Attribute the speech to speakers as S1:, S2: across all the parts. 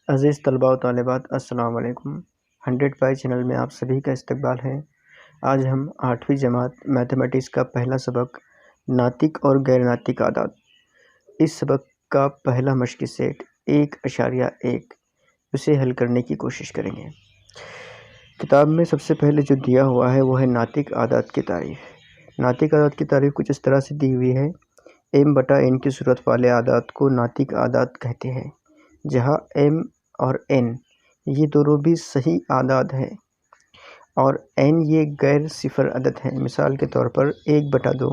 S1: अज़ीज़ तलबा व तालिबात अस्सलाम वालेकुम। 100 पाई चैनल में आप सभी का इस्तकबाल है। आज हम 8वीं जमात मैथमेटिक्स का पहला सबक नातिक और गैर नातिक आदाद, इस सबक का पहला मश्क़ी सेट 1.1 उसे हल करने की कोशिश करेंगे। किताब में सबसे पहले जो दिया हुआ है वो है नातिक आदाद की तारीफ़। नातिक आदाद की तारीफ़ कुछ इस तरह से दी हुई है। m/n की सूरत वाले आदाद को नातिक आदाद कहते हैं, जहाँ m और n ये दोनों भी सही आदाद हैं और n ये गैर सिफर अदद हैं। मिसाल के तौर पर 1/2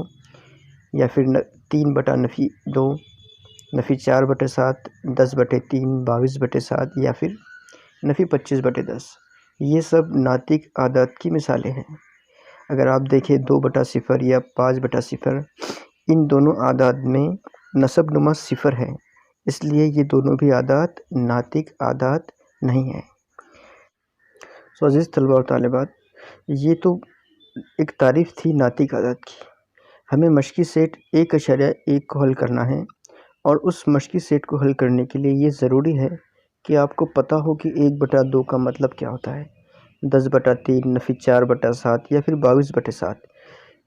S1: या फिर 3/2, नफ़ी 4/7, 10/3, 22/7 या फिर नफ़ी 25/10। ये सब नातिक आदाद की मिसालें हैं। अगर आप देखें 2/0 या 5/0, इन दोनों आदाद में नसब नुमा सिफर है, इसलिए ये दोनों भी आदाद नातिक आदाद नहीं हैं। अज़ीज़ तलबा और तालिबात, ये तो एक तारीफ़ थी नातिक आदाद की। हमें मश्क़ी सेट 1.1 को हल करना है और उस मश्क़ी सेट को हल करने के लिए ये ज़रूरी है कि आपको पता हो कि 1/2 का मतलब क्या होता है, 10/3, नफ़ी 4/7 या फिर 22/7,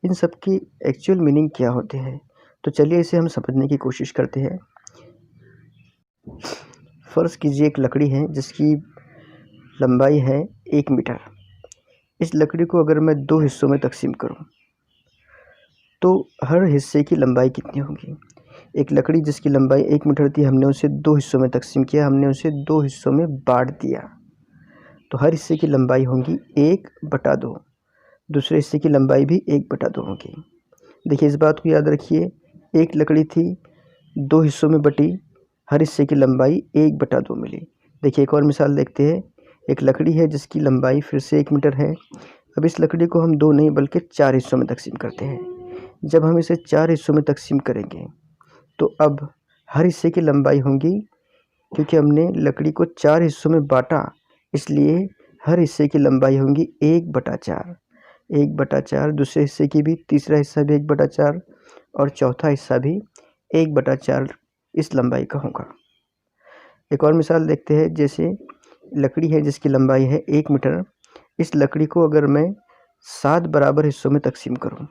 S1: इन सब की एक्चुअल मीनिंग क्या होते हैं। तो चलिए इसे हम समझने की कोशिश करते हैं। फ़र्ज़ कीजिए एक लकड़ी है जिसकी लंबाई है 1 मीटर। इस लकड़ी को अगर मैं 2 हिस्सों में तकसीम करूं तो हर हिस्से की लंबाई कितनी होगी। एक लकड़ी जिसकी लंबाई 1 मीटर थी, हमने उसे 2 हिस्सों में तकसीम किया, हमने उसे 2 हिस्सों में बांट दिया, तो हर हिस्से की लंबाई होगी 1/2। दूसरे हिस्से की लंबाई भी 1/2 होगी। देखिए, इस बात को याद रखिए, एक लकड़ी थी, 2 हिस्सों में बटी, हर हिस्से की लंबाई 1/2 मिली। देखिए एक और मिसाल देखते हैं। एक लकड़ी है जिसकी लंबाई फिर से 1 मीटर है। अब इस लकड़ी को हम 2 नहीं बल्कि 4 हिस्सों में तकसीम करते हैं। जब हम इसे 4 हिस्सों में तकसीम करेंगे तो अब हर हिस्से की लंबाई होगी, क्योंकि हमने लकड़ी को 4 हिस्सों में बांटा, इसलिए हर हिस्से की लंबाई होगी 1/4। 1/4, दूसरे हिस्से की भी, तीसरा हिस्सा भी 1/4 और चौथा हिस्सा भी 1/4 इस लंबाई का होगा। एक और मिसाल देखते हैं। जैसे लकड़ी है जिसकी लंबाई है 1 मीटर। इस लकड़ी को अगर मैं 7 बराबर हिस्सों में तकसीम करूं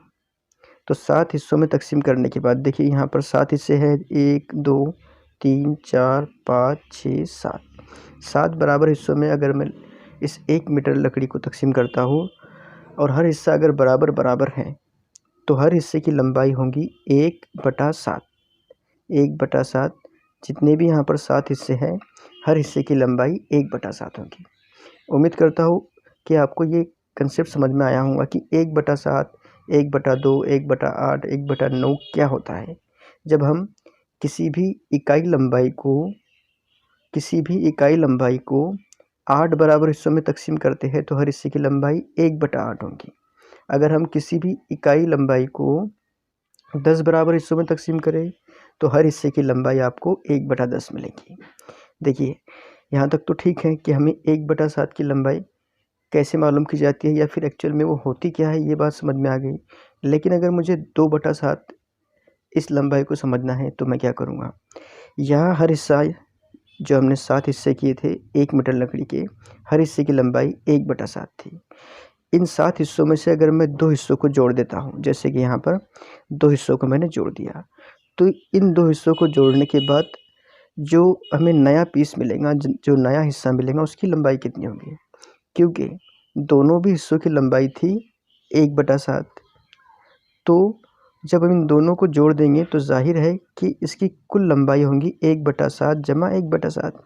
S1: तो 7 हिस्सों में तकसीम करने के बाद देखिए यहाँ पर 7 हिस्से हैं, 1, 2, 3, 4, 5, 6, 7। 7 बराबर हिस्सों में अगर मैं इस 1 मीटर लकड़ी को तकसीम करता हूँ और हर हिस्सा अगर बराबर बराबर है तो हर हिस्से की लंबाई होगी 1/7। 1/7, जितने भी यहाँ पर 7 हिस्से हैं, हर हिस्से की लंबाई 1/7 होगी। उम्मीद करता हूँ कि आपको ये कंसेप्ट समझ में आया होगा कि 1/7, 1/2, 1/8, 1/9 क्या होता है। जब हम किसी भी इकाई लंबाई को 8 बराबर हिस्सों में तकसीम करते हैं तो हर हिस्से की लंबाई 1/8 होगी। अगर हम किसी भी इकाई लंबाई को 10 बराबर हिस्सों में तकसीम करें तो हर हिस्से की लंबाई आपको 1/10 मिलेगी। देखिए, यहाँ तक तो ठीक है कि हमें 1/7 की लंबाई कैसे मालूम की जाती है या फिर एक्चुअल में वो होती क्या है, ये बात समझ में आ गई। लेकिन अगर मुझे 2/7 इस लंबाई को समझना है तो मैं क्या करूँगा। यहाँ हर हिस्सा, जो हमने 7 हिस्से किए थे 1 मीटर लकड़ी के, हर हिस्से की लंबाई 1/7 थी। इन 7 हिस्सों में से अगर मैं 2 हिस्सों को जोड़ देता हूँ, जैसे कि यहाँ पर 2 हिस्सों को मैंने जोड़ दिया, तो इन 2 हिस्सों को जोड़ने के बाद जो हमें नया पीस मिलेगा, जो नया हिस्सा मिलेगा, उसकी लंबाई कितनी होगी। क्योंकि दोनों भी हिस्सों की लंबाई थी 1/7, तो जब हम इन दोनों को जोड़ देंगे तो जाहिर है कि इसकी कुल लंबाई होगी 1/7 जमा 1/7।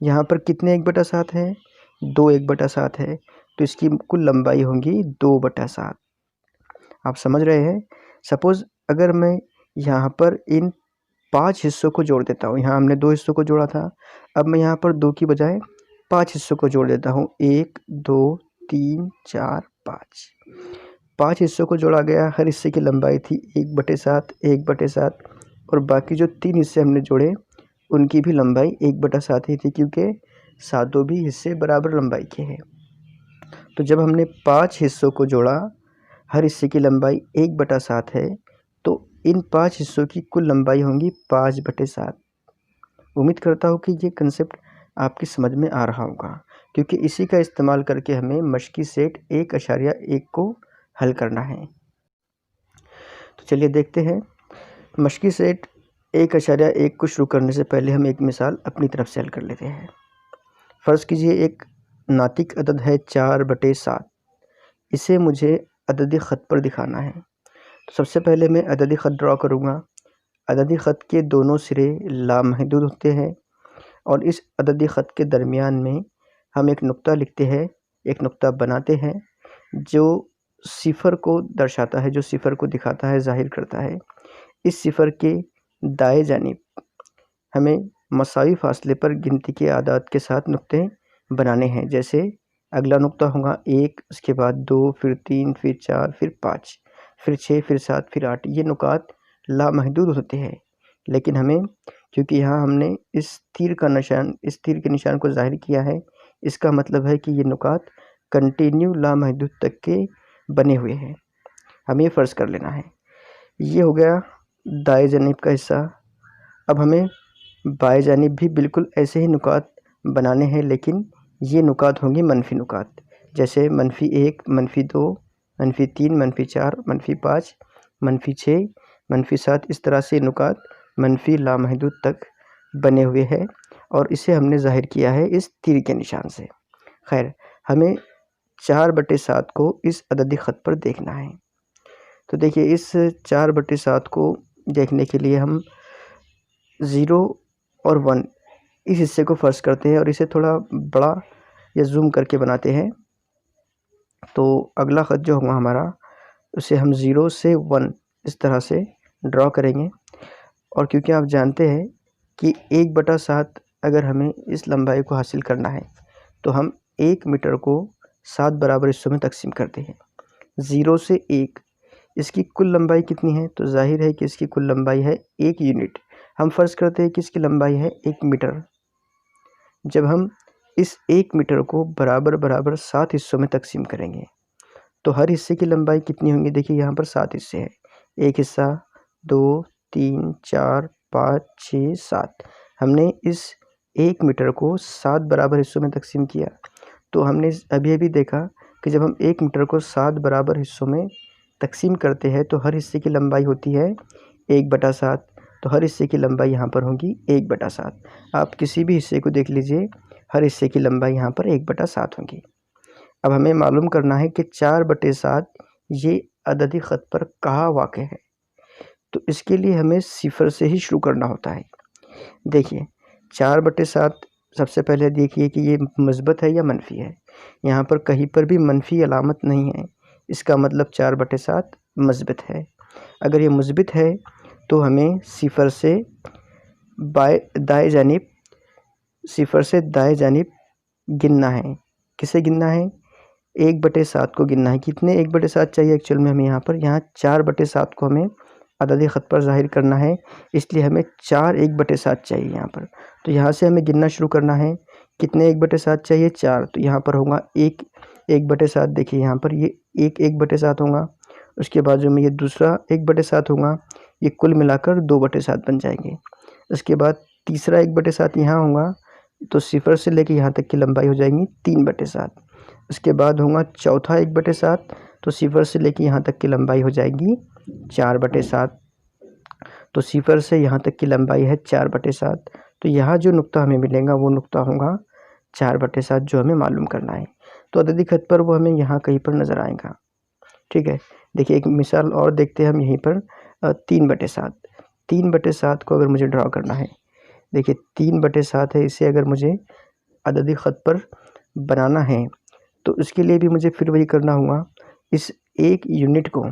S1: यहाँ पर कितने 1/7 हैं, 2 1/7 है, तो इसकी कुल लंबाई होगी 2/7। आप समझ रहे हैं। सपोज़ अगर मैं यहाँ पर इन 5 हिस्सों को जोड़ देता हूँ, यहाँ हमने 2 हिस्सों को जोड़ा था, अब मैं यहाँ पर 2 की बजाय 5 हिस्सों को जोड़ देता हूँ, 1, 2, 3, 4, 5। 5 हिस्सों को जोड़ा गया, हर हिस्से की लंबाई थी 1/7, 1/7 और बाकी जो 3 हिस्से हमने जोड़े उनकी भी लंबाई 1/7 ही थी, क्योंकि सातों भी हिस्से बराबर लंबाई के हैं। तो जब हमने 5 हिस्सों को जोड़ा, हर हिस्से की लंबाई 1/7 है, तो इन 5 हिस्सों की कुल लंबाई होगी 5/7। उम्मीद करता हूँ कि ये कंसेप्ट आपकी समझ में आ रहा होगा, क्योंकि इसी का इस्तेमाल करके हमें मश्की सेट 1.1 को हल करना है। तो चलिए देखते हैं। मश्की सेट 1.1 को शुरू करने से पहले हम एक मिसाल अपनी तरफ से हल कर लेते हैं। फ़र्ज़ कीजिए एक नातिक अदद है 4/7। इसे मुझे अददी ख़त पर दिखाना है। तो सबसे पहले मैं अददी ख़त ड्रॉ करूँगा। अददी ख़त के दोनों सिरे लामहदूद होते हैं और इस अददी ख़त के दरमियान में हम एक नुक्ता लिखते हैं, एक नुक्ता बनाते हैं जो सिफ़र को दर्शाता है, जो सिफ़र को दिखाता है, ज़ाहिर करता है। इस सिफ़र के दाएं जानिब हमें मसावी फ़ासले पर गिनती के आदाद के साथ नुक्ते बनाने हैं। जैसे अगला नुक्ता होगा 1, उसके बाद 2, फिर 3, फिर 4, फिर 5, फिर 6, फिर 7, फिर 8। ये नुकात लामहदूद होते हैं, लेकिन हमें क्योंकि यहाँ हमने इस तीर के निशान को ज़ाहिर किया है, इसका मतलब है कि ये नुकात कंटिन्यू लामहदूद तक के बने हुए हैं। हमें ये फ़र्ज़ कर लेना है। ये हो गया दाएं जानिब का हिस्सा। अब हमें बाएं जानिब भी बिल्कुल ऐसे ही नुकात बनाने हैं, लेकिन ये नुकात होंगी मनफी नुकात। जैसे -1, -2, -3, -4, -5, -6, -7। इस तरह से नुकात मनफी लामहदूद तक बने हुए हैं और इसे हमने ज़ाहिर किया है इस तीर के निशान से। खैर, हमें 4/7 को इस अददी ख़त पर देखना है। तो देखिए, इस 4/7 को देखने के लिए हम 0 और 1 इस हिस्से को फ़र्ज़ करते हैं और इसे थोड़ा बड़ा या ज़ूम करके बनाते हैं। तो अगला ख़त जो होगा हमारा, उसे हम 0 से 1 इस तरह से ड्रॉ करेंगे। और क्योंकि आप जानते हैं कि 1/7 अगर हमें इस लंबाई को हासिल करना है तो हम 1 मीटर को 7 बराबर हिस्सों में तकसीम करते हैं। 0 से 1 इसकी कुल लंबाई कितनी है? तो ज़ाहिर है कि इसकी कुल लंबाई है 1 यूनिट। हम फ़र्ज़ करते हैं कि इसकी लंबाई है 1 मीटर। जब हम इस 1 मीटर को बराबर 7 हिस्सों में तकसीम करेंगे तो हर हिस्से की लंबाई कितनी होंगी? देखिए, यहाँ पर 7 हिस्से हैं। एक हिस्सा, 2, 3, 4, 5, 6, 7। हमने इस 1 मीटर को 7 बराबर हिस्सों में तकसीम किया। तो हमने अभी देखा कि जब हम 1 मीटर को 7 बराबर हिस्सों में तकसीम करते हैं तो हर हिस्से की लंबाई होती है 1/7। तो हर हिस्से की लंबाई यहाँ पर होगी 1/7। आप किसी भी हिस्से को देख लीजिए, हर हिस्से की लंबाई यहाँ पर 1/7 होगी। अब हमें मालूम करना है कि 4/7 ये अददी ख़त पर कहाँ वाक़ है। तो इसके लिए हमें सिफ़र से ही शुरू करना होता है। देखिए, 4/7 सबसे पहले देखिए कि ये मुस्बत है या मनफ़ी है। यहाँ पर कहीं पर भी मनफ़ी अलामत नहीं है, इसका मतलब 4/7 मुस्बत है। अगर ये मुस्बत है तो हमें सिफ़र से दाएं जानिब गिनना है। किसे गिनना है? 1/7 को गिनना है। कितने 1/7 चाहिए एक्चुअल में हमें? यहाँ 4/7 को हमें अददी ख़त पर ज़ाहिर करना है, इसलिए हमें 4 1/7 चाहिए यहाँ पर। तो यहाँ से हमें गिनना शुरू करना है। कितने 1/7 चाहिए? 4। तो यहाँ पर होगा 1 1/7। देखिए, यहाँ पर ये 1 1/7 होगा। उसके बाजू में ये दूसरा 1/7 होगा। ये कुल मिलाकर 2/7 बन जाएंगे। उसके बाद तीसरा 1/7 यहाँ होगा, तो सिफ़र से लेकर यहाँ तक की लंबाई हो जाएंगी 3/7। उसके बाद होगा चौथा 1/7, तो सिफ़र से लेकर यहाँ तक की लंबाई हो जाएगी 4/7। तो सिफ़र से यहाँ तक की लंबाई है 4/7। तो यहाँ जो नुक्ता हमें मिलेगा वो नुक्ता होगा 4/7, जो हमें मालूम करना है। तो अददी ख़त पर वो हमें यहाँ कहीं पर नज़र आएगा। ठीक है, देखिए एक मिसाल और देखते हैं हम यहीं पर। 3/7 3/7 को अगर मुझे ड्रॉ करना है, देखिए 3/7 है, इसे अगर मुझे अददी ख़त पर बनाना है तो इसके लिए भी मुझे फिर वही करना होगा। इस 1 यूनिट को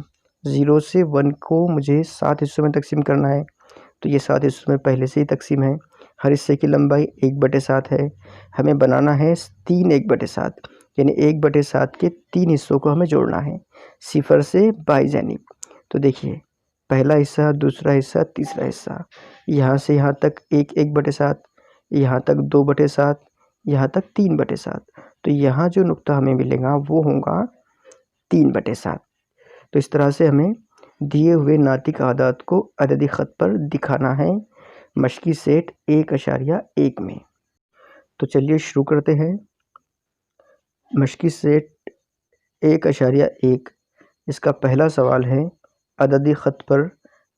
S1: 0 से 1 को मुझे 7 हिस्सों में तकसीम करना है। तो ये 7 हिस्सों में पहले से ही तकसीम है। हर हिस्से की लंबाई 1/7 है। हमें बनाना है 3 1/7, यानी 1/7 के 3 हिस्सों को हमें जोड़ना है सिफ़र से बाईं जानिब। तो देखिए, पहला हिस्सा, दूसरा हिस्सा, तीसरा हिस्सा, यहाँ से यहाँ तक 1 1/7, यहाँ तक 2/7, यहाँ तक 3/7। तो यहाँ जो नुक्ता हमें मिलेगा वो होगा 3/7। तो इस तरह से हमें दिए हुए नातिक आदाद को अददी ख़त पर दिखाना है मश्की सेट 1.1 में। तो चलिए शुरू करते हैं। मशकी सेट 1.1 इसका पहला सवाल है, अददी ख़त पर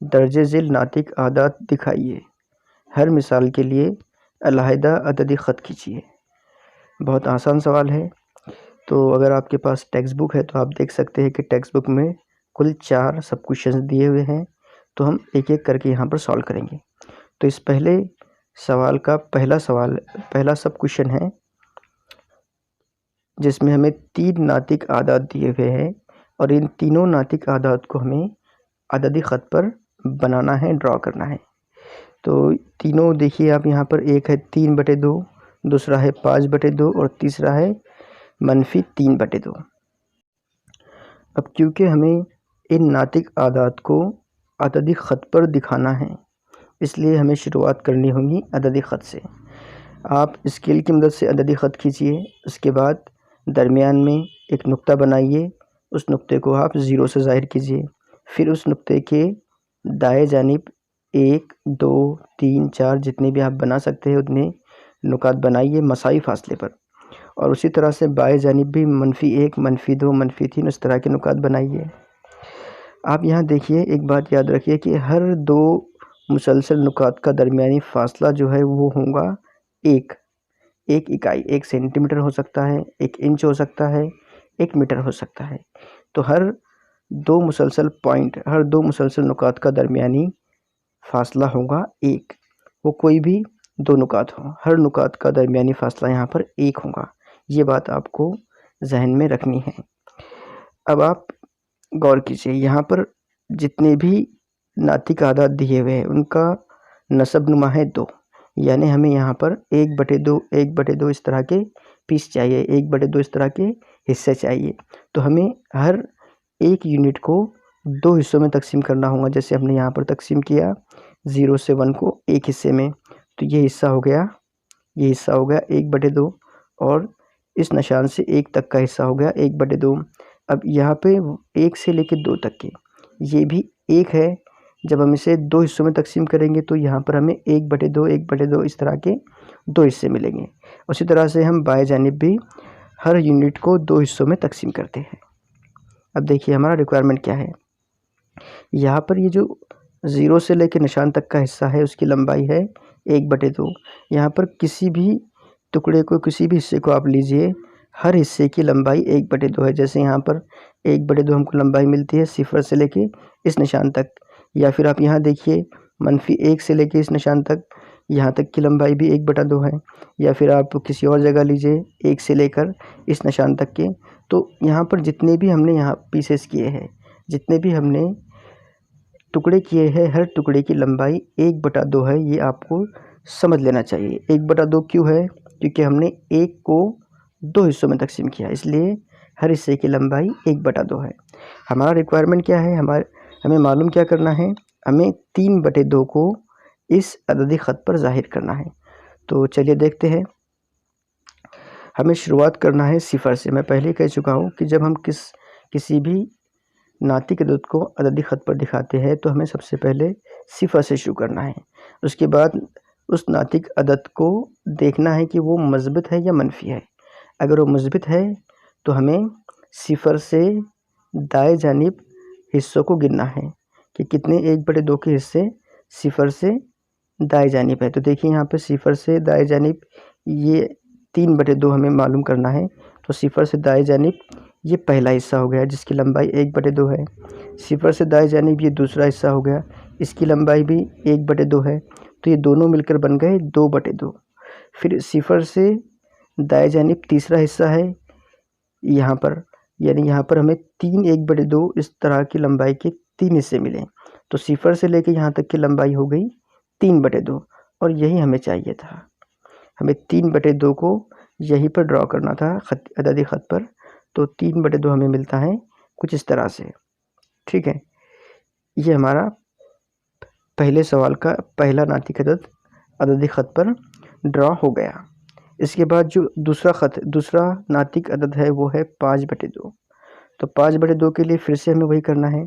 S1: दर्जे ज़िल नातिक आदात दिखाइए। हर मिसाल के लिए अलहदा अददी ख़त खींचिए। बहुत आसान सवाल है। तो अगर आपके पास टेक्स्ट बुक है तो आप देख सकते हैं कि टेक्स्ट बुक में कुल 4 सब क्वेश्चन दिए हुए हैं। तो हम एक एक करके यहाँ पर सॉल्व करेंगे। तो इस पहले सवाल का पहला सब क्वेश्चन है, जिसमें हमें 3 नातिक आदात दिए हुए हैं और इन तीनों नातिक आदात को हमें अददी ख़त पर बनाना है, ड्रॉ करना है। तो तीनों देखिए आप यहाँ पर, एक है 3/2, दूसरा है 5/2 और तीसरा है -3/2। अब क्योंकि हमें इन नातिक आदात को अददी ख़त पर दिखाना है, इसलिए हमें शुरुआत करनी होगी अददी ख़त से। आप स्केल की मदद से अददी ख़त खींचिए। उसके बाद दरमियान में एक नुक्ता बनाइए, उस नुक्ते को आप 0 से ज़ाहिर कीजिए। फिर उस नुक्ते के दाएं जानिब 1, 2, 3, 4 जितने भी आप बना सकते हैं उतने नुकात बनाइए मसाई फासले पर। और उसी तरह से बाएं जानिब भी -1, -2, -3 इस तरह के नुकात बनाइए। आप यहाँ देखिए, एक बात याद रखिए कि हर 2 मुसलसल नुकात का दरमियानी फासला जो है वो होगा 1 इकाई। 1 सेंटीमीटर हो सकता है, 1 इंच हो सकता है, 1 मीटर हो सकता है। तो हर 2 मुसलसल नुकात का दरमियानी फासला होगा 1। वो कोई भी 2 नुकात हो, हर नुकात का दरमियानी फासला यहाँ पर 1 होगा। ये बात आपको जहन में रखनी है। अब आप गौर कीजिए, यहाँ पर जितने भी नातिक आदात दिए हुए हैं उनका नसब नुमा है 2, यानी हमें यहाँ पर 1/2 इस तरह के पीस चाहिए, 1/2 इस तरह के हिस्से चाहिए। तो हमें हर एक यूनिट को 2 हिस्सों में तकसीम करना होगा। जैसे हमने यहाँ पर तकसीम किया 0 से 1 को एक हिस्से में, तो ये हिस्सा हो गया 1/2 और इस निशान से 1 तक का हिस्सा हो गया 1/2। अब यहाँ पे 1 से लेकर 2 तक के ये भी 1 है। जब हम इसे 2 हिस्सों में तकसीम करेंगे तो यहाँ पर हमें 1/2 इस तरह के 2 हिस्से मिलेंगे। उसी तरह से हम बाएं जानिब भी हर यूनिट को 2 हिस्सों में तकसीम करते हैं। अब देखिए हमारा रिक्वायरमेंट क्या है। यहाँ पर ये जो 0 से लेकर निशान तक का हिस्सा है उसकी लंबाई है 1/2। यहाँ पर किसी भी टुकड़े को, किसी भी हिस्से को आप लीजिए, हर हिस्से की लंबाई 1/2 है। जैसे यहाँ पर 1/2 हमको लंबाई मिलती है 0 से लेके इस निशान तक, या फिर आप यहाँ देखिए -1 से लेके इस निशान तक, यहाँ तक की लंबाई भी 1/2 है। या फिर आप किसी और जगह लीजिए 1 से लेकर इस निशान तक के। तो यहाँ पर जितने भी हमने यहाँ पीसेस किए हैं, जितने भी हमने टुकड़े किए हैं, हर टुकड़े की लंबाई 1/2 है। ये आपको समझ लेना चाहिए। 1/2 क्यों है? क्योंकि हमने 1 को 2 हिस्सों में तकसीम किया, इसलिए हर हिस्से की लंबाई 1/2 है। हमारा रिक्वायरमेंट क्या है? हमें मालूम क्या करना है? हमें 3/2 को इस अददी ख़त पर ज़ाहिर करना है। तो चलिए देखते हैं। हमें शुरुआत करना है 0 से। मैं पहले कह चुका हूँ कि जब हम किसी भी नातिक अदद को अददी ख़त पर दिखाते हैं तो हमें सबसे पहले 0 से शुरू करना है। उसके बाद उस नातिक अदद को देखना है कि वो मुस्बित है या मनफी है। अगर वो मुस्बित है तो हमें 0 से दाएं जानिब हिस्सों को गिनना है कि कितने 1/2 के हिस्से 0 से दाएं जानिब है। तो देखिए यहाँ पे 0 से दाएं जानिब ये 3/2 हमें मालूम करना है। तो 0 से दाएं जानिब ये पहला हिस्सा हो गया जिसकी लंबाई 1/2 है। 0 से दाएं जानिब ये दूसरा हिस्सा हो गया, इसकी लंबाई भी 1/2 है। तो ये दोनों मिलकर बन गए 2/2। फिर 0 से दाएं जानिब तीसरा हिस्सा है यहाँ पर, यानी यहाँ पर हमें 3 1/2 इस तरह की लंबाई के 3 हिस्से मिले। तो 0 से लेकर यहाँ तक की लंबाई हो गई 3/2 और यही हमें चाहिए था। हमें 3/2 को यहीं पर ड्रॉ करना था अददी ख़त पर। तो 3/2 हमें मिलता है कुछ इस तरह से। ठीक है, ये हमारा पहले सवाल का पहला नातिक अदद अददी ख़त पर ड्रॉ हो गया। इसके बाद जो दूसरा नातिक अदद है वो है 5/2। तो 5/2 के लिए फिर से हमें वही करना है।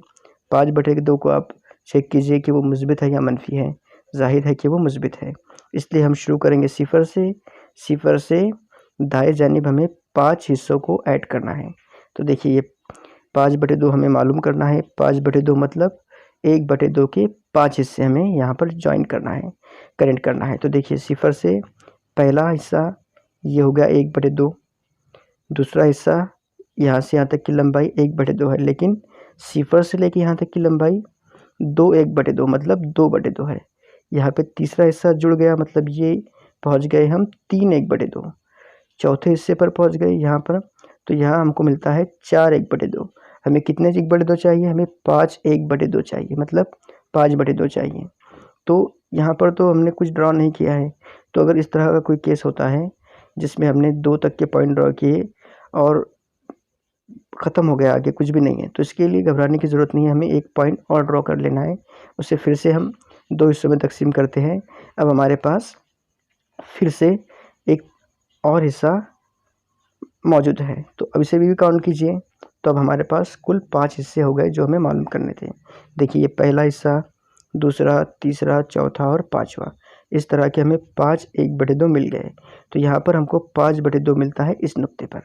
S1: 5/2 को आप चेक कीजिए कि वो मुस्बित है या मनफी है। ज़ाहिर है कि वो मुस्बित है, इसलिए हम शुरू करेंगे 0 से। सिफर से दाएं जानिब हमें 5 हिस्सों को ऐड करना है। तो देखिए ये 5/2 हमें मालूम करना है। 5/2 मतलब 1/2 के 5 हिस्से हमें यहाँ पर ज्वाइन करना है, करेंट करना है। तो देखिए सिफर से पहला हिस्सा ये हो गया 1/2, दूसरा हिस्सा यहाँ से यहाँ तक की लंबाई 1/2 है, लेकिन सिफर से लेके यहाँ तक की लंबाई 1/2 मतलब 2/2 है। यहाँ पे तीसरा हिस्सा जुड़ गया, मतलब ये पहुँच गए हम 3/2। चौथे हिस्से पर पहुँच गए यहाँ पर, तो यहाँ हमको मिलता है 4/2। हमें कितने 1/2 चाहिए? हमें 5/2 चाहिए, मतलब 5/2 चाहिए। तो यहाँ पर तो हमने कुछ ड्रॉ नहीं किया है। तो अगर इस तरह का कोई केस होता है जिसमें हमने 2 तक के पॉइंट ड्रॉ किए और ख़त्म हो गया, आगे कुछ भी नहीं है, तो इसके लिए घबराने की ज़रूरत नहीं है। हमें एक पॉइंट और ड्रॉ कर लेना है, उसे फिर से हम 2 हिस्सों में तकसीम करते हैं। अब हमारे पास फिर से एक और हिस्सा मौजूद है, तो अब इसे भी काउंट कीजिए। तो अब हमारे पास कुल 5 हिस्से हो गए जो हमें मालूम करने थे। देखिए ये पहला हिस्सा, दूसरा, तीसरा, चौथा और पाँचवा, इस तरह के हमें 5/2 मिल गए। तो यहाँ पर हमको 5/2 मिलता है इस नुक्ते पर,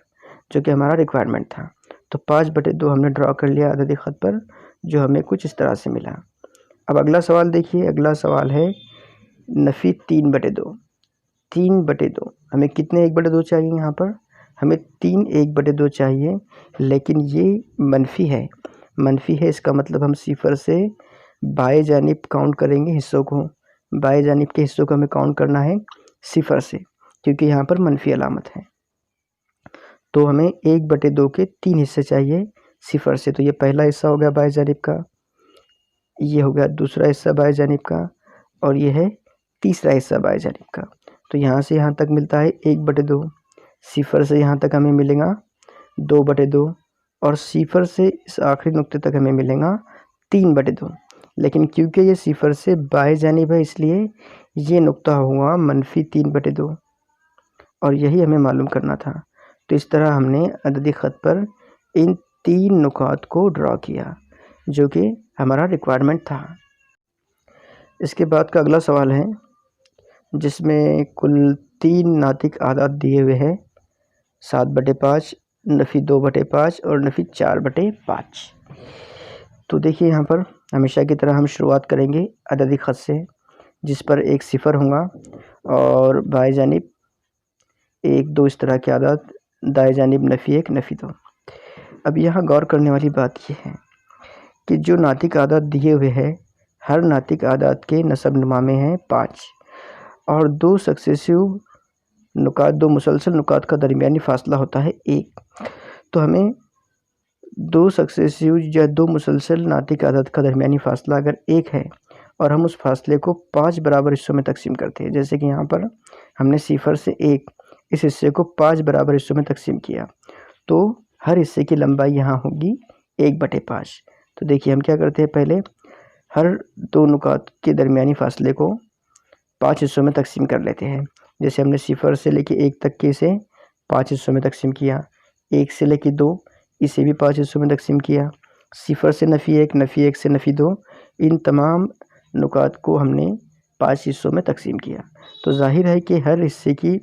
S1: जो कि हमारा रिक्वायरमेंट था। तो 5/2 हमने ड्रॉ कर लिया अददी ख़त पर, जो हमें कुछ इस तरह से मिला। अब अगला सवाल देखिए, अगला सवाल है नफ़ी 3/2। 3/2 हमें कितने 1/2 चाहिए? यहाँ पर हमें 3 1/2 चाहिए, लेकिन ये मनफ़ी है। मनफ़ी है, इसका मतलब हम सिफर से बाएं जानिब काउंट करेंगे हिस्सों को। बाएं जानिब के हिस्सों को हमें काउंट करना है सिफर से, क्योंकि यहाँ पर मनफ़ी अलामत है। तो हमें 1/2 के 3 हिस्से चाहिए सिफर से। तो ये पहला हिस्सा हो गया बाएं जानिब का, ये हो गया दूसरा हिस्सा बाएं जानिब का, और ये है तीसरा हिस्सा बाएं जानिब का। तो यहाँ से यहाँ तक मिलता है 1/2, सिफर से यहाँ तक हमें मिलेगा 2/2, और सिफर से इस आखिरी नुक्ते तक हमें मिलेगा 3/2। लेकिन क्योंकि ये सिफर से बाएं जानिब है, इसलिए ये नुक्ता हुआ -3/2, और यही हमें मालूम करना था। तो इस तरह हमने अददी ख़त पर इन 3 नुकात को ड्रॉ किया, जो कि हमारा रिक्वायरमेंट था। इसके बाद का अगला सवाल है, जिसमें कुल 3 नातिक आदाद दिए हुए हैं, 7/5, नफ़ी 2/5 और नफ़ी 4/5। तो देखिए यहाँ पर हमेशा की तरह हम शुरुआत करेंगे अददी ख़त से, जिस पर एक सिफर होगा और बाएं जानिब 1 2 इस तरह के आदाद, दाएं जानिब नफ़ी 1 नफ़ी 2। अब यहाँ गौर करने वाली बात यह है कि जो नातिक आदाद दिए हुए हैं, हर नातिक आदाद के नसब नुमा में हैं 5, और 2 सक्सेसिव नुकात, 2 मुसलसल नुकात का दरमियानी फ़ासला होता है 1। तो हमें 2 सक्सेसिव या 2 मुसलसल नातिक आदाद का दरमियानी फ़ासला अगर 1 है, और हम उस फासले को 5 बराबर हिस्सों में तकसीम करते हैं, जैसे कि यहाँ पर हमने सिफर से 1 इस हिस्से को 5 बराबर हिस्सों में तकसीम किया, तो हर हिस्से की लंबाई यहाँ होगी 1/5। तो देखिए हम क्या करते हैं, पहले हर 2 नुकात के दरमियानी फ़ासले को 5 हिस्सों में तकसीम कर लेते हैं। जैसे हमने सिफर से लेके 1 तक के इसे 5 हिस्सों में तकसीम किया, 1 से लेके 2 इसे भी 5 हिस्सों में तकसीम किया, सिफर से नफ़ी 1, नफ़ी 1 से नफ़ी 2, इन तमाम नुकात को हमने 5 हिस्सों में तकसीम किया। तो ज़ाहिर है कि हर हिस्से की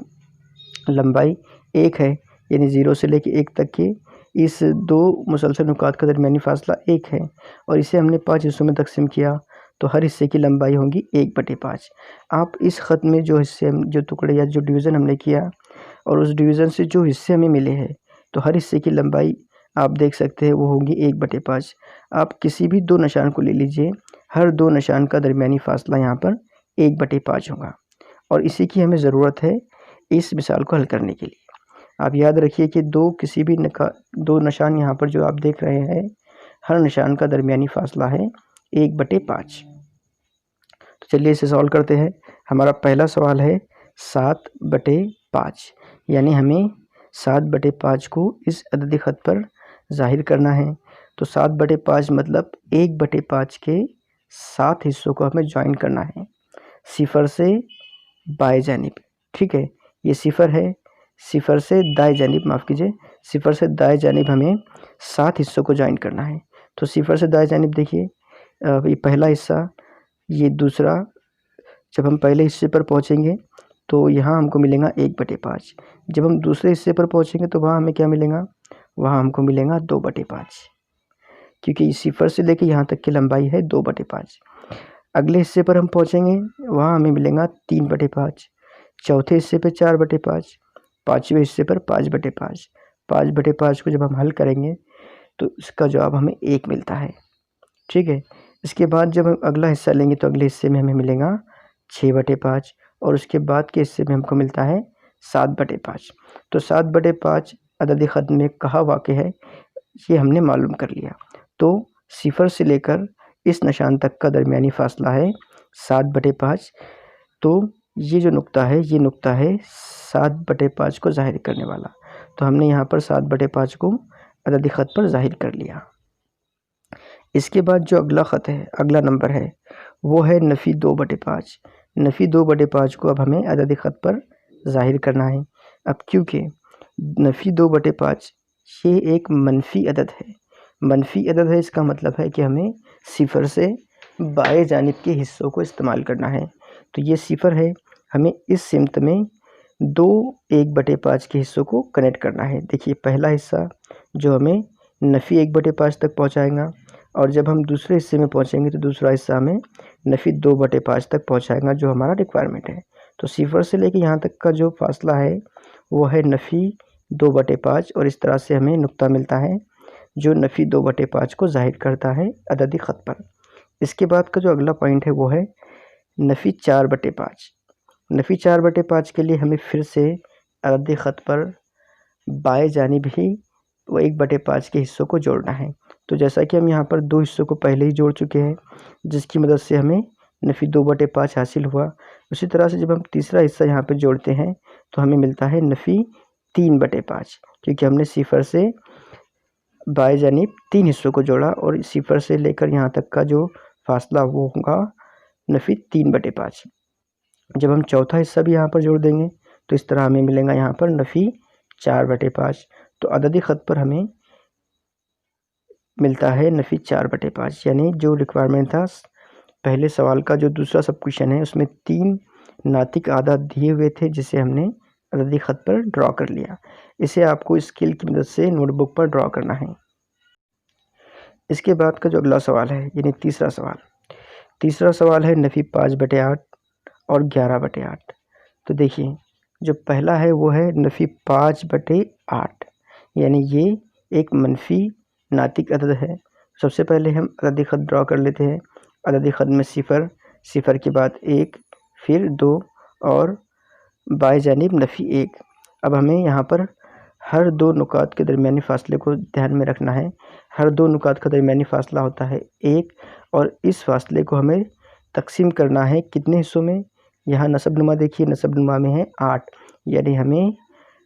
S1: लंबाई 1 है, यानी 0 से लेके 1 तक के इस 2 मुसलसल नुकात का दरमियानी फ़ासला 1 है, और इसे हमने 5 हिस्सों में तकसीम किया, तो हर हिस्से की लंबाई होगी 1/5। आप इस ख़त में जो हिस्से, जो टुकड़े या जो डिवीज़न हमने किया, और उस डिवीज़न से जो हिस्से हमें मिले हैं, तो हर हिस्से की लंबाई आप देख सकते हैं वो होगी 1/5। आप किसी भी 2 निशान को ले लीजिए, हर 2 निशान का दरमियानी फ़ासला यहाँ पर 1/5 होगा, और इसी की हमें ज़रूरत है इस मिसाल को हल करने के लिए। आप याद रखिए कि 2 निशान यहाँ पर जो आप देख रहे हैं, हर निशान का दरमियानी फ़ासला है 1/5। तो चलिए इसे सॉल्व करते हैं। हमारा पहला सवाल है 7/5, यानी हमें 7/5 को इस अददी ख़त पर ज़ाहिर करना है। तो 7/5 मतलब 1/5 के 7 हिस्सों को हमें ज्वाइन करना है सिफर से बाएं जानिब। ठीक है, ये सिफर है, सिफर से दाएं जानिब, माफ़ कीजिए, सिफर से दाएं जानिब हमें 7 हिस्सों को ज्वाइन करना है। तो सिफर से दाएं जानिब देखिए, ये पहला हिस्सा, ये दूसरा, जब हम पहले हिस्से पर पहुंचेंगे तो यहाँ हमको मिलेगा 1/5। जब हम दूसरे हिस्से पर पहुँचेंगे तो वहाँ हमें क्या मिलेगा, वहाँ हमको मिलेगा 2/5, क्योंकि सिफर से लेके यहाँ तक की लंबाई है 2/5। अगले हिस्से पर हम पहुँचेंगे, वहाँ हमें मिलेगा 3/5। चौथे हिस्से पे 4/5, पाँचवें हिस्से पर 5/5। 5/5 को जब हम हल करेंगे तो इसका जवाब हमें 1 मिलता है। ठीक है। इसके बाद जब हम अगला हिस्सा लेंगे तो अगले हिस्से में हमें मिलेगा 6/5 और उसके बाद के हिस्से में हमको मिलता है 7/5। तो 7/5 अदद ख़त में कहाँ वाक़ है, ये हमने मालूम कर लिया। तो सिफर से लेकर इस निशान तक का दरमियानी फ़ासला है 7/5। तो ये जो नुक्ता है, ये नुक्ता है 7/5 को ज़ाहिर करने वाला। तो हमने यहाँ पर 7/5 को अददी ख़त पर ज़ाहिर कर लिया। इसके बाद जो अगला ख़त है, अगला नंबर है, वो है नफ़ी 2/5। नफ़ी 2/5 को अब हमें अददी ख़त पर ज़ाहिर करना है। अब क्योंकि नफ़ी 2/5 ये एक मनफ़ी अदद है, मनफ़ी अदद है, इसका मतलब है कि हमें सिफर से बाएं जानिब के हिस्सों को इस्तेमाल करना है। तो ये सिफर है, हमें इस सिमत में दो 1/5 के हिस्सों को कनेक्ट करना है। देखिए पहला हिस्सा जो हमें नफ़ी 1/5 तक पहुंचाएगा, और जब हम दूसरे हिस्से में पहुंचेंगे तो दूसरा हिस्सा हमें नफ़ी 2/5 तक पहुंचाएगा, जो हमारा रिक्वायरमेंट है। तो सिफर से लेके यहाँ तक का जो फासला है वो है नफ़ी 2/5, और इस तरह से हमें नुक्ता मिलता है जो नफ़ी 2/5 को ज़ाहिर करता है अददी ख़त पर। इसके बाद का जो अगला पॉइंट है वो है नफ़ी 4/5। नफ़ी 4/5 के लिए हमें फिर से अददी ख़त पर बाएं जानिब ही वो 1/5 के हिस्सों को जोड़ना है। तो जैसा कि हम यहाँ पर दो हिस्सों को पहले ही जोड़ चुके हैं, जिसकी मदद से हमें नफ़ी 2/5 हासिल हुआ, उसी तरह से जब हम तीसरा हिस्सा यहाँ पर जोड़ते हैं तो हमें मिलता है नफ़ी 3/5, क्योंकि हमने सिफर से बाएं जानिब 3 हिस्सों को जोड़ा और सिफर से लेकर यहाँ तक का जो फासला वो होगा नफ़ी 3/5। जब हम चौथा हिस्सा भी यहाँ पर जोड़ देंगे तो इस तरह हमें मिलेगा यहाँ पर नफ़ी 4/5। तो अददी ख़त पर हमें मिलता है नफ़ी 4/5, यानी जो रिक्वायरमेंट था पहले सवाल का, जो दूसरा सब क्वेश्चन है उसमें 3 नातिक आदाद दिए हुए थे, जिसे हमने अददी ख़त पर ड्रॉ कर लिया। इसे आपको स्केल की मदद से नोटबुक पर ड्रॉ करना है। इसके बाद का जो अगला सवाल है, यानी तीसरा सवाल है नफ़ी 5/8 और 11/8। तो देखिए जो पहला है वो है नफ़ी 5/8, यानी ये एक मनफी नातिक अदद है। सबसे पहले हम अददी ख़त ड्रॉ कर लेते हैं। अददी ख़त में सिफर के बाद 1, फिर 2 और बाएं जानिब नफ़ी 1। अब हमें यहाँ पर हर दो नुकात के दरमियानी फ़ासले को ध्यान में रखना है। हर दो नुकात का दरमियानी फ़ासला होता है 1, और इस फासले को हमें तकसीम करना है कितने हिस्सों में। यहाँ नसबनुमा देखिए, नसबनुमा में है 8, यानी हमें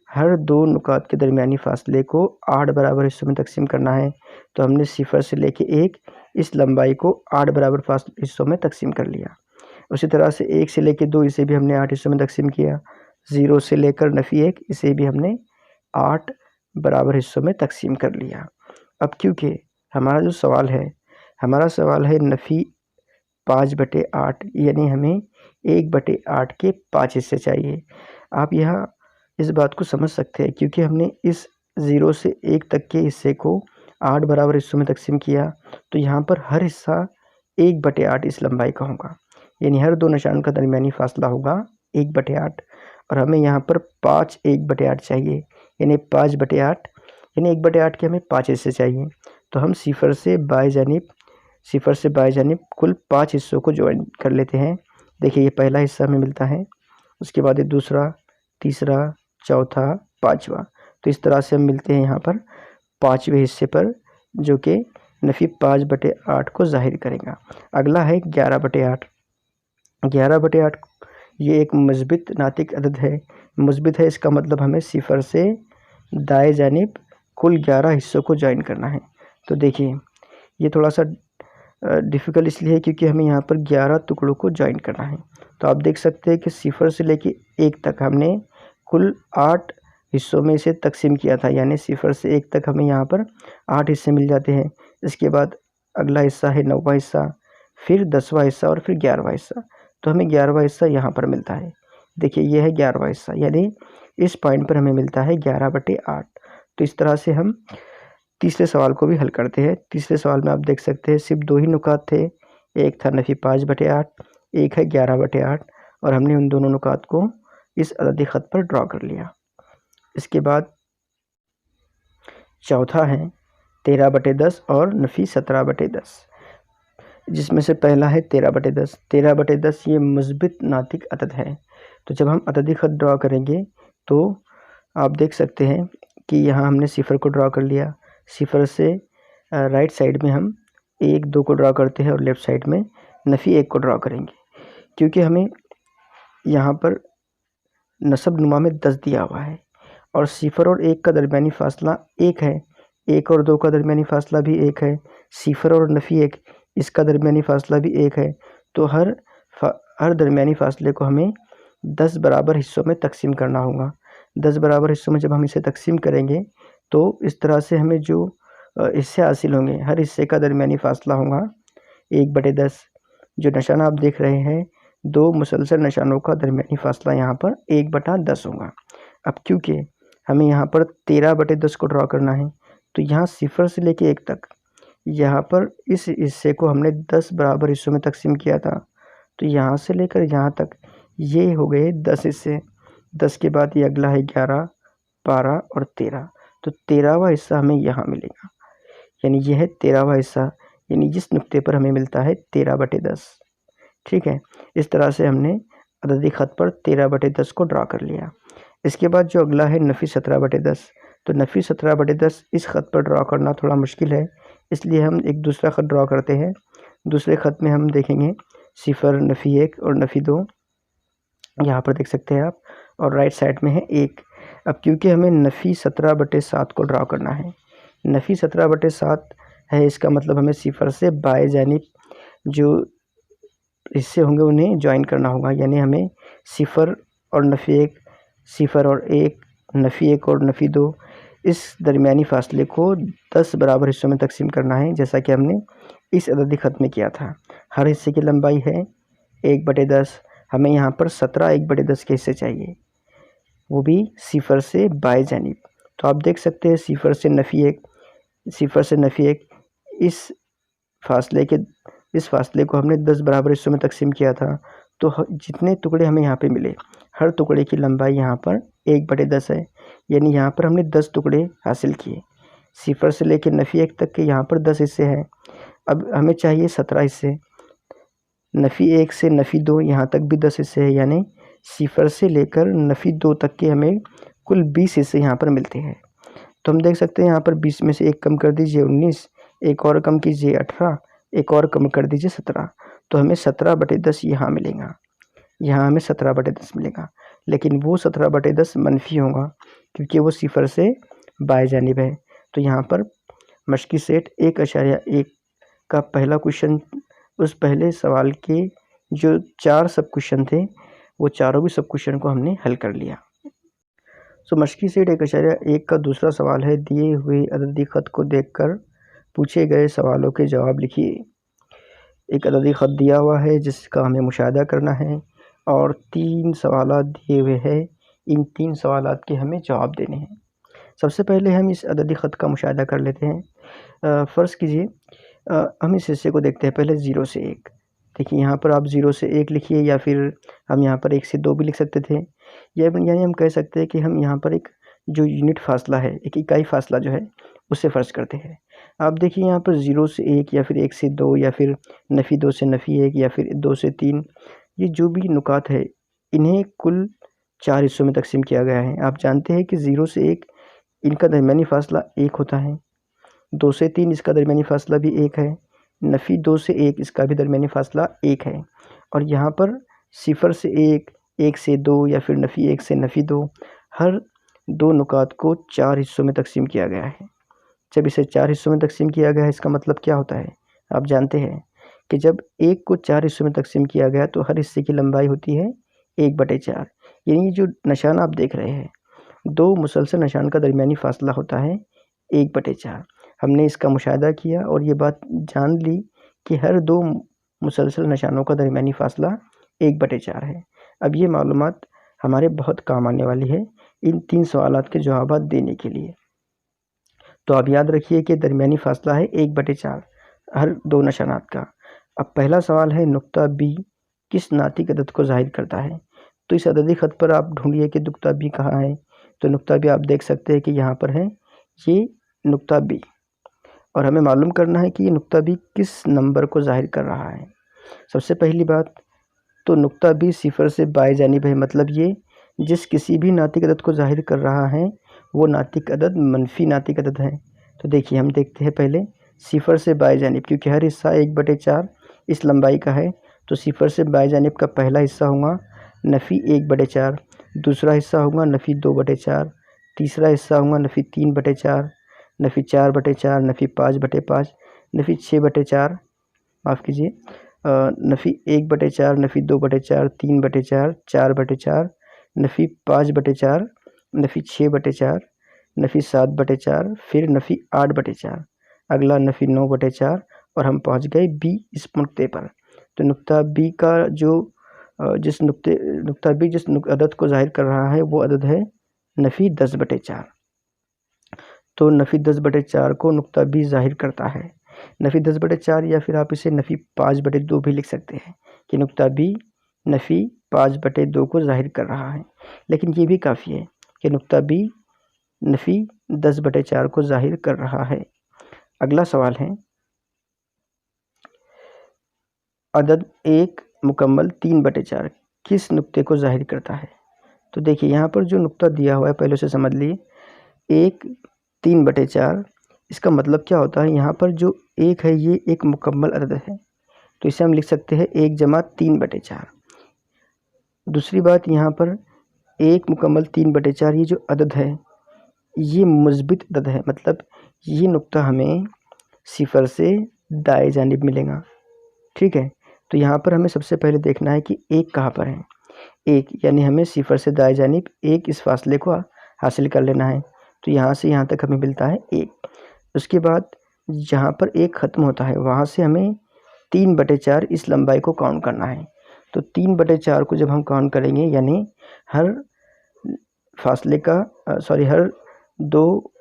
S1: हर दो नुकात के दरमियानी फ़ासले को 8 बराबर हिस्सों में तकसीम करना है। तो हमने सिफर से लेके 1 इस लंबाई को 8 बराबर हिस्सों में तकसीम कर लिया। उसी तरह से 1 से लेके 2 इसे भी हमने 8 हिस्सों में तकसीम किया। 0 से लेकर नफ़ी 1 इसे भी हमने 8 बराबर हिस्सों में तकसीम कर लिया। अब क्योंकि हमारा जो सवाल है नफ़ी 5/8, यानी हमें 1/8 के 5 हिस्से चाहिए। आप यहाँ इस बात को समझ सकते हैं, क्योंकि हमने इस 0 से 1 तक के हिस्से को 8 बराबर हिस्सों में तकसीम किया, तो यहाँ पर हर हिस्सा 1/8 इस लंबाई का होगा, यानी हर दो निशान का दरमियानी फ़ासला होगा 1/8, और हमें यहाँ पर 5 1/8 चाहिए, यानी 5/8, यानी 1/8 के हमें 5 हिस्से चाहिए। तो हम सिफर से बाएं जानिब कुल 5 हिस्सों को ज्वाइन कर लेते हैं। देखिए ये पहला हिस्सा हमें मिलता है, उसके बाद ये दूसरा, तीसरा, चौथा, 5वां। तो इस तरह से हम मिलते हैं यहाँ पर 5वें हिस्से पर, जो कि नफ़ी 5/8 को ज़ाहिर करेगा। अगला है 11/8। 11/8 ये एक मुस्बित नातिक अदद है। मुस्बित है, इसका मतलब हमें सिफर से दाएं जानिब कुल 11 हिस्सों को ज्वाइन करना है। तो देखिए ये थोड़ा सा डिफ़िकल्ट इसलिए है क्योंकि हमें यहाँ पर 11 टुकड़ों को ज्वाइन करना है। तो आप देख सकते हैं कि सिफर से लेके 1 तक हमने कुल 8 हिस्सों में इसे तकसीम किया था, यानी सिफर से 1 तक हमें यहाँ पर 8 हिस्से मिल जाते हैं। इसके बाद अगला हिस्सा है 9वां हिस्सा, फिर 10वां हिस्सा और फिर 11वां हिस्सा। तो हमें 11वां हिस्सा यहाँ पर मिलता है। देखिए ये है 11वां हिस्सा, यानी इस पॉइंट पर हमें मिलता है 11/8। तो इस तरह से हम तीसरे सवाल को भी हल करते हैं। तीसरे सवाल में आप देख सकते हैं सिर्फ 2 ही नुकात थे, एक था नफ़ी 5/8, एक है 11/8 और हमने उन दोनों नुकात को इस अददी ख़त पर ड्रॉ कर लिया। इसके बाद चौथा है 13/10 और नफ़ी 17/10, जिसमें से पहला है 13/10। 13/10 ये मुस्बित नातिक अदद है। तो जब हम अददी ख़त ड्रॉ करेंगे तो आप देख सकते हैं कि यहाँ हमने सिफ़र को ड्रॉ कर लिया। सिफ़र से राइट साइड में हम 1, 2 को ड्रॉ करते हैं और लेफ़्ट साइड में नफ़ी 1 को ड्रॉ करेंगे, क्योंकि हमें यहाँ पर नसब नुमा में 10 दिया हुआ है और सिफ़र और 1 का दरमियानी फ़ासला 1 है। 1 और 2 का दरमियानी फ़ासला भी 1 है। सिफ़र और नफ़ी 1 इसका दरमियानी फ़ासला भी 1 है। तो हर दरमियानी फ़ासले को हमें 10 बराबर हिस्सों में तकसीम करना होगा। 10 बराबर हिस्सों में जब हम इसे तकसीम करेंगे तो इस तरह से हमें जो हिस्से हासिल होंगे, हर हिस्से का दरमियानी फ़ासला होगा 1/10। जो निशाना आप देख रहे हैं, 2 मुसलसल निशानों का दरमियानी फ़ासला यहाँ पर 1/10 होगा। अब क्योंकि हमें यहाँ पर 13/10 को ड्रॉ करना है, तो यहाँ सिफ़र से लेके 1 तक, यहाँ पर इस हिस्से को हमने 10 बराबर हिस्सों में तकसीम किया था। तो यहाँ से लेकर यहाँ तक ये हो गए 10 हिस्से। 10 के बाद ये अगला है 11, 12 और 13। तो 13वां हिस्सा हमें यहाँ मिलेगा, यानी यह है 13वां हिस्सा, यानी जिस नुक्ते पर हमें मिलता है 13/10। ठीक है, इस तरह से हमने अददी ख़त पर 13/10 को ड्रॉ कर लिया। इसके बाद जो अगला है नफ़ी 17/10। तो नफ़ी 17/10 इस ख़त पर ड्रॉ करना थोड़ा मुश्किल है, इसलिए हम एक दूसरा ख़त ड्रॉ करते हैं। दूसरे ख़त में हम देखेंगे सिफ़र, नफ़ी 1 और नफ़ी 2, यहाँ पर देख सकते हैं आप, और राइट साइड में है 1। अब क्योंकि हमें नफ़ी 17/7 को ड्रॉ करना है, नफ़ी 17/7 है, इसका मतलब हमें सिफ़र से बाएं जानिब जो हिस्से होंगे उन्हें जॉइन करना होगा, यानी हमें सिफ़र और नफ़ी 1, सिफ़र और 1, नफ़ी 1 और नफ़ी 2, इस दरमियानी फ़ासले को 10 बराबर हिस्सों में तकसीम करना है, जैसा कि हमने इस अददी ख़त में किया था। हर हिस्से की लंबाई है 1/10। हमें यहाँ पर 17 1/10 के हिस्से चाहिए, वो भी सिफ़र से बाएं जानिब। तो आप देख सकते हैं सिफ़र से नफ़ी 1, सिफ़र से नफ़ी 1, इस फ़ासले को हमने 10 बराबर हिस्सों में तकसीम किया था। तो जितने टुकड़े हमें यहाँ पे मिले, हर टुकड़े की लंबाई यहाँ पर 1/10 है, यानी यहाँ पर हमने 10 टुकड़े हासिल किए। सिफ़र से लेकर नफ़ी 1 तक के यहाँ पर 10 हिस्से हैं। अब हमें चाहिए 17 हिस्से। नफ़ी 1 से नफ़ी 2 यहाँ तक भी 10 हिस्से हैं, यानी सिफ़र से लेकर नफ़ी 2 तक के हमें कुल 20 हिस्से यहाँ पर मिलते हैं। तो हम देख सकते हैं यहाँ पर 20 में से 1 कम कर दीजिए 19, एक और कम कीजिए 18, एक और कम कर दीजिए 17। तो हमें 17/10 यहाँ मिलेगा, यहाँ हमें 17/10 मिलेगा। लेकिन वो 17/10 मनफी होगा, क्योंकि वो सिफ़र से बाएं जानिब है। तो यहाँ पर मश्की सेट 1.1 का पहला क्वेश्चन, उस पहले सवाल के जो 4 सब क्वेश्चन थे, वो चारों भी सब क्वेश्चन को हमने हल कर लिया। सो मश्की सेट 1.1 का दूसरा सवाल है, दिए हुए अददी ख़त को देखकर पूछे गए सवालों के जवाब लिखिए। एक अददी ख़त दिया हुआ है जिसका हमें मुशाहिदा करना है और 3 सवालात दिए हुए हैं, इन 3 सवालात के हमें जवाब देने हैं। सबसे पहले हम इस अददी ख़त का मुशाहिदा कर लेते हैं। फ़र्ज़ कीजिए हम इस हिस्से को देखते हैं पहले 0 से 1। देखिए यहाँ पर आप 0 से 1 लिखिए, या फिर हम यहाँ पर 1 से 2 भी लिख सकते थे, यानी हम कह सकते हैं कि हम यहाँ पर एक जो यूनिट फ़ासला है, एक इकाई फ़ासला जो है, उसे फ़र्ज़ करते हैं। आप देखिए यहाँ पर 0 से 1 या फिर 1 से 2 या फिर नफ़ी 2 से नफ़ी 1 या फिर 2 से 3, ये जो भी नुकात है, इन्हें कुल 4 हिस्सों में तकसीम किया गया है। आप जानते हैं कि 0 से 1 इनका दरमियानी फ़ासला 1 होता है, 2 से 3 इसका दरमियानी फ़ासला भी 1 है, नफ़ी 2 से 1 इसका भी दरमियानी फ़ासला 1 है। और यहाँ पर सिफ़र से 1, 1 से 2 या फिर नफ़ी 1 से नफ़ी 2, हर 2 नुकात को 4 हिस्सों में तकसीम किया गया है। जब इसे 4 हिस्सों में तकसीम किया गया है, इसका मतलब क्या होता है? आप जानते हैं कि जब 1 को 4 हिस्सों में तकसीम किया गया तो हर हिस्से की लंबाई होती है 1/4। यानी जो निशान आप देख रहे हैं, 2 मुसलसल निशान का दरमियानी फ़ासला होता है 1/4। हमने इसका मुशाहिदा किया और ये बात जान ली कि हर 2 मुसलसल निशानों का दरमियानी फ़ासला 1/4 है। अब ये मालूमात हमारे बहुत काम आने वाली है इन 3 सवालात के जवाब देने के लिए। तो आप याद रखिए कि दरमियानी फासला है 1/4 हर 2 निशानात का। अब पहला सवाल है नुक्ता बी किस नातिक अदद को ज़ाहिर करता है। तो इस अददी ख़त पर आप ढूंढिए कि नुक्ता बी कहाँ है। तो नुक्ता बी आप देख सकते हैं कि यहाँ पर है, ये नुक्ता बी, और हमें मालूम करना है कि ये नुक्ता बी किस नंबर को ज़ाहिर कर रहा है। सबसे पहली बात तो नुक्ता बी सिफर से बाएं जानिब है, मतलब ये जिस किसी भी नातिक अदद को ज़ाहिर कर रहा है वो नातिक अदद मनफी नातिक अदद है। तो देखिए हम देखते हैं पहले सिफर से बाएं जानिब, क्योंकि हर हिस्सा 1/4 इस लंबाई का है। तो सिफर से बाएं जानिब का पहला हिस्सा होगा नफ़ी 1/4, दूसरा हिस्सा होगा नफ़ी 2/4, तीसरा हिस्सा होगा नफ़ी 3/4, नफ़ी 4/4, नफ़ी 5/5, नफ़ी 6/4, माफ़ कीजिए, नफ़ी 1/4, नफ़ी 2/4, 3/4, 4/4, नफ़ी 5/4, नफ़ी 6/4, नफ़ी 7/4, फिर नफ़ी 8/4, अगला नफ़ी 9/4, और हम पहुंच गए बी इस नुक्ते पर। तो नुक्ता बी का जो नुक्ता बी जिस अदद को ज़ाहिर कर रहा है वो अदद है नफ़ी 10/4। तो नफ़ी 10/4 को नुक्ता बी ज़ाहिर करता है। नफ़ी 10/4 या फिर आप इसे नफ़ी 5/2 भी लिख सकते हैं कि नुक्ता बी नफ़ी 5/2 को ज़ाहिर कर रहा है। लेकिन ये भी काफ़ी है कि नुक्ता बी नफ़ी 10/4 को ज़ाहिर कर रहा है। अगला सवाल है अदद 1 मुकम्मल 3/4 किस नुक्ते को ज़ाहिर करता है। तो देखिए यहाँ पर जो नुक्ता दिया हुआ है पहले से समझ लिए, 1 3/4, इसका मतलब क्या होता है, यहाँ पर जो 1 है ये एक मुकम्मल अदद है, तो इसे हम लिख सकते हैं 1 जमा 3/4। दूसरी बात यहाँ पर 1 मुकम्मल 3/4 ये जो अदद है ये मुस्बित अदद है, मतलब ये नुक्ता हमें सिफर से दाएं जानिब मिलेगा। ठीक है, तो यहाँ पर हमें सबसे पहले देखना है कि 1 कहाँ पर है। 1 यानी हमें सिफर से दाएं जानिब 1 इस फासले को हासिल कर लेना है। तो यहाँ से यहाँ तक हमें मिलता है 1। उसके बाद जहाँ पर 1 ख़त्म होता है वहाँ से हमें 3/4 इस लंबाई को काउंट करना है। तो 3/4 को जब हम काउंट करेंगे यानी हर फासले का हर 2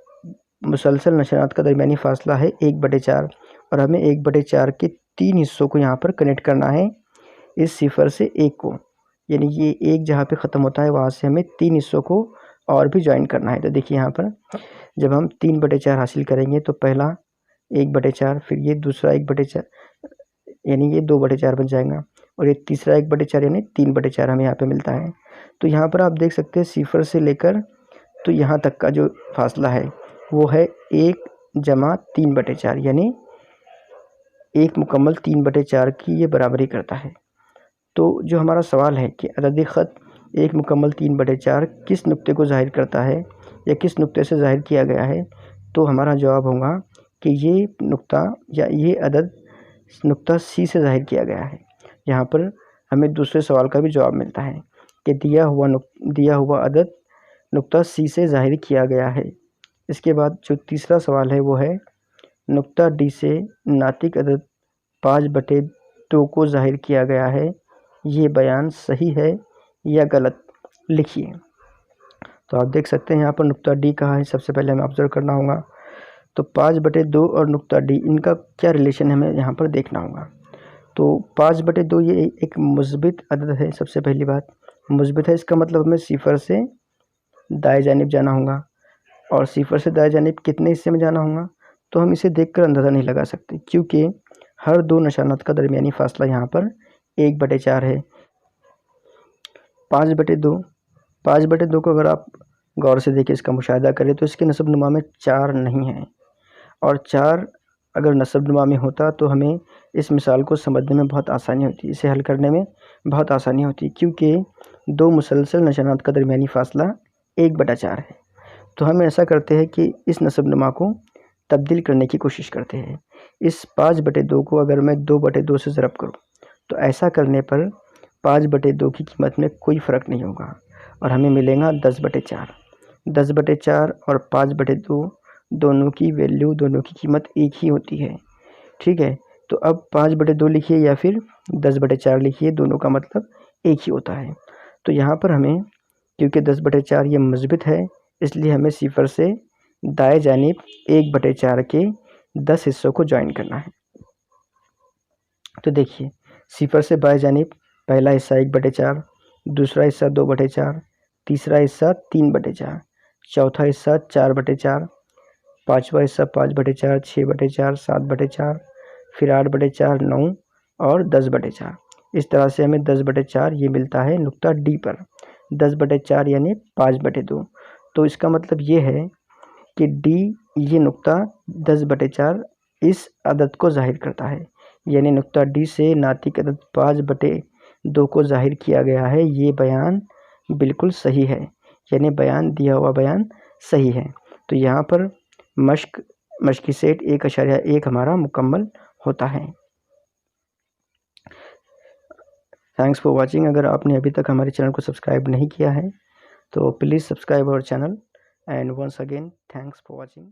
S1: मुसलसल निशानात का दरमियानी फासला है 1/4, और हमें 1/4 के 3 हिस्सों को यहाँ पर कनेक्ट करना है इस सिफर से 1 को, यानी ये 1 जहाँ पे ख़त्म होता है वहाँ से हमें 3 हिस्सों को और भी ज्वाइन करना है। तो देखिए यहाँ पर जब हम 3/4 हासिल करेंगे तो पहला 1/4, फिर ये दूसरा 1/4 यानी ये 2/4 बन जाएगा, और ये तीसरा 1/4 यानी 3/4 हमें यहाँ पे मिलता है। तो यहाँ पर आप देख सकते हैं सिफर से लेकर तो यहाँ तक का जो फासला है वो है 1 जमा 3/4, यानी 1 मुकम्मल 3/4 की ये बराबरी करता है। तो जो हमारा सवाल है कि अदद ख़त 1 मुकम्मल 3/4 किस नुक्ते को ज़ाहिर करता है या किस नुक्ते से ज़ाहिर किया गया है, तो हमारा जवाब होगा कि ये नुक्ता या ये अदद नुक्ता सी से ज़ाहिर किया गया है। यहाँ पर हमें दूसरे सवाल का भी जवाब मिलता है कि दिया हुआ अदद नुक्ता सी से ज़ाहिर किया गया है। इसके बाद जो तीसरा सवाल है वो है नुक्ता डी से नातिक अदद 5/2 को ज़ाहिर किया गया है, ये बयान सही है या गलत, लिखिए। तो आप देख सकते हैं यहाँ पर नुक्ता डी कहाँ है, सबसे पहले हमें ऑब्जर्व करना होगा। तो 5/2 और नुक्ता डी इनका क्या रिलेशन हमें यहाँ पर देखना होगा। तो 5/2 ये एक मुस्बित अदद है। सबसे पहली बात मुस्बित है, इसका मतलब हमें सिफर से दाएं जानिब जाना होगा, और सिफर से दाएं जानिब कितने हिस्से में जाना होगा तो हम इसे देखकर अंदाज़ा नहीं लगा सकते, क्योंकि हर 2 निशानात का दरमियानी फासला यहाँ पर 1/4 है। 5/2 को अगर आप गौर से देखें, इसका मुशाहिदा करें तो इसके नस्ब नुमा में 4 नहीं है, और 4 अगर नस्ब नुमा में होता तो हमें इस मिसाल को समझने में बहुत आसानी होती, इसे हल करने में बहुत आसानी होती, क्योंकि 2 मुसलसल निशानात का दरमियानी फासला 1/4 है। तो हम ऐसा करते हैं कि इस नस्ब नुमा को तब्दील करने की कोशिश करते हैं। इस 5/2 को अगर मैं 2/2 से ज़रब करूँ तो ऐसा करने पर 5/2 की कीमत में कोई फ़र्क नहीं होगा और हमें मिलेगा 10/4। 10/4 और 5/2 दोनों की वैल्यू, दोनों की कीमत एक ही होती है। ठीक है, तो अब 5/2 लिखिए या फिर 10/4 लिखिए, दोनों का मतलब एक ही होता है। तो यहाँ पर हमें क्योंकि 10/4 ये मस्बित है, इसलिए हमें सिफर से दाएं जानिब 1/4 के 10 हिस्सों को ज्वाइन करना है। तो देखिए, सिफर से बाएं जानिब पहला हिस्सा 1/4, दूसरा हिस्सा 2/4, तीसरा हिस्सा 3/4, चौथा हिस्सा 4/4, पाँचवा हिस्सा 5/4, 6/4, 7/4, फिर 8/4, 9 और 10/4। इस तरह से हमें 10/4 ये मिलता है नुक्ता डी पर। 10/4 यानी 5/2। तो इसका मतलब ये है कि डी ये नुक्ता 10/4 इस अदद को जाहिर करता है, यानी नुक्ता डी से नातिक अदद 5/2 को जाहिर किया गया है। ये बयान बिल्कुल सही है, यानी बयान दिया हुआ बयान सही है। तो यहाँ पर मश्की सेट 1.1 हमारा मुकम्मल होता है। Thanks for watching. अगर आपने अभी तक हमारे चैनल को सब्सक्राइब नहीं किया है तो please subscribe our channel, and once again thanks for watching.